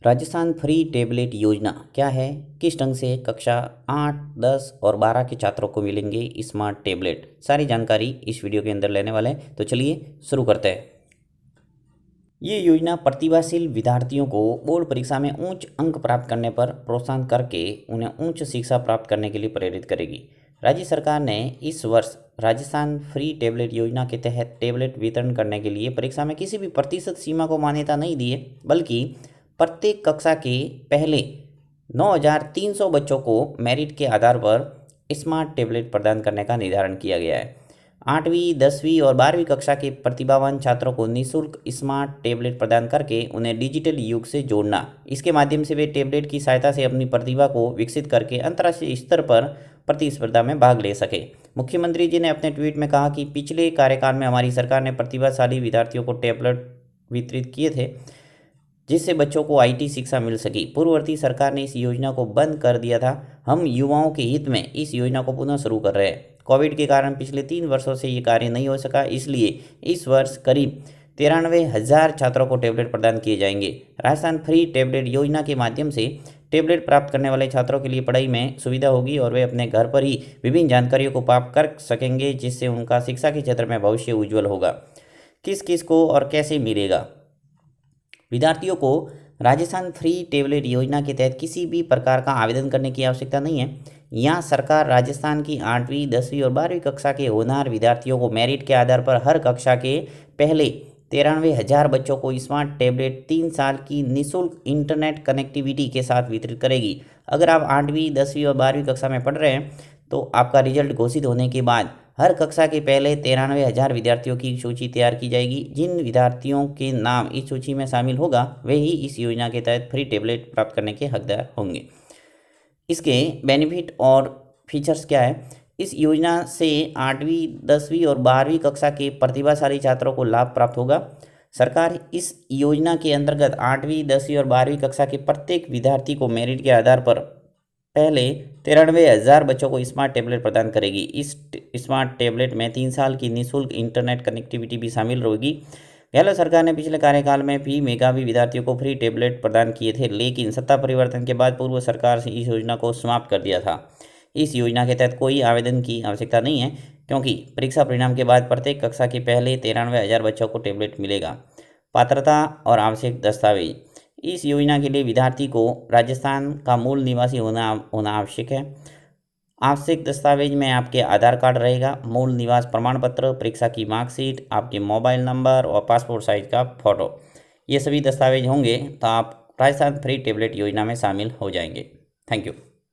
Rajasthan free tablet योजना क्या है, किस ढंग से कक्षा 8, 10 और 12 के छात्रों को मिलेंगे स्मार्ट टेबलेट, सारी जानकारी इस वीडियो के अंदर लेने वाले हैं। तो चलिए शुरू करते हैं। ये योजना प्रतिभाशील विद्यार्थियों को बोर्ड परीक्षा में उच्च अंक प्राप्त करने पर प्रोत्साहन करके उन्हें उच्च शिक्षा प्राप्त करने के लिए प्रेरित करेगी। राज्य सरकार ने इस वर्ष राजस्थान फ्री टेबलेट योजना के तहत टेबलेट वितरण करने के लिए परीक्षा में किसी भी प्रतिशत सीमा को मान्यता नहीं दी है, बल्कि प्रत्येक कक्षा के पहले 9,300 बच्चों को मेरिट के आधार पर स्मार्ट टेबलेट प्रदान करने का निर्धारण किया गया है। 8वीं, 10वीं और 12वीं कक्षा के प्रतिभावान छात्रों को निःशुल्क स्मार्ट टेबलेट प्रदान करके उन्हें डिजिटल युग से जोड़ना। इसके माध्यम से वे टेबलेट की सहायता से अपनी प्रतिभा को विकसित करके अंतर्राष्ट्रीय स्तर पर प्रतिस्पर्धा में भाग ले सके। मुख्यमंत्री जी ने अपने ट्वीट में कहा कि पिछले कार्यकाल में हमारी सरकार ने प्रतिभाशाली विद्यार्थियों को टैबलेट वितरित किए थे, जिससे बच्चों को आईटी शिक्षा मिल सकी। पूर्ववर्ती सरकार ने इस योजना को बंद कर दिया था। हम युवाओं के हित में इस योजना को पुनः शुरू कर रहे हैं। कोविड के कारण पिछले 3 वर्षों से ये कार्य नहीं हो सका, इसलिए इस वर्ष करीब 93,000 छात्रों को टैबलेट प्रदान किए जाएंगे। राजस्थान फ्री टेबलेट योजना के माध्यम से टैबलेट प्राप्त करने वाले छात्रों के लिए पढ़ाई में सुविधा होगी और वे अपने घर पर ही विभिन्न जानकारियों को प्राप्त कर सकेंगे, जिससे उनका शिक्षा के क्षेत्र में भविष्य उज्ज्वल होगा। किस किस को और कैसे मिलेगा? विद्यार्थियों को राजस्थान फ्री टेबलेट योजना के तहत किसी भी प्रकार का आवेदन करने की आवश्यकता नहीं है। यहाँ सरकार राजस्थान की 8वीं, 10वीं और 12वीं कक्षा के होनहार विद्यार्थियों को मेरिट के आधार पर हर कक्षा के पहले 93,000 बच्चों को स्मार्ट टैबलेट 3 साल की निःशुल्क इंटरनेट कनेक्टिविटी के साथ वितरित करेगी। अगर आप 8वीं, 10वीं और 12वीं कक्षा में पढ़ रहे हैं तो आपका रिजल्ट घोषित होने के बाद हर कक्षा के पहले 93,000 विद्यार्थियों की सूची तैयार की जाएगी। जिन विद्यार्थियों के नाम इस सूची में शामिल होगा वे ही इस योजना के तहत फ्री टैबलेट प्राप्त करने के हकदार होंगे। इसके बेनिफिट और फीचर्स क्या है? इस योजना से 8वीं, 10वीं और 12वीं कक्षा के प्रतिभाशाली छात्रों को लाभ प्राप्त होगा। सरकार इस योजना के अंतर्गत 8वीं, 10वीं और 12वीं कक्षा के प्रत्येक विद्यार्थी को मेरिट के आधार पर पहले 93,000 बच्चों को स्मार्ट टैबलेट प्रदान करेगी। इस स्मार्ट टैबलेट में 3 साल की निःशुल्क इंटरनेट कनेक्टिविटी भी शामिल होगी। गहलोत सरकार ने पिछले कार्यकाल में भी मेधावी विद्यार्थियों को फ्री टैबलेट प्रदान किए थे, लेकिन सत्ता परिवर्तन के बाद पूर्व सरकार से इस योजना को समाप्त कर दिया था। इस योजना के तहत कोई आवेदन की आवश्यकता नहीं है, क्योंकि परीक्षा परिणाम के बाद प्रत्येक कक्षा के पहले 93,000 बच्चों को टैबलेट मिलेगा। पात्रता और आवश्यक दस्तावेज। इस योजना के लिए विद्यार्थी को राजस्थान का मूल निवासी होना आवश्यक है। आवश्यक दस्तावेज में आपके आधार कार्ड रहेगा, मूल निवास प्रमाण पत्र, परीक्षा की मार्कशीट, आपके मोबाइल नंबर और पासपोर्ट साइज का फोटो। ये सभी दस्तावेज होंगे तो आप राजस्थान फ्री टेबलेट योजना में शामिल हो जाएंगे। Thank you.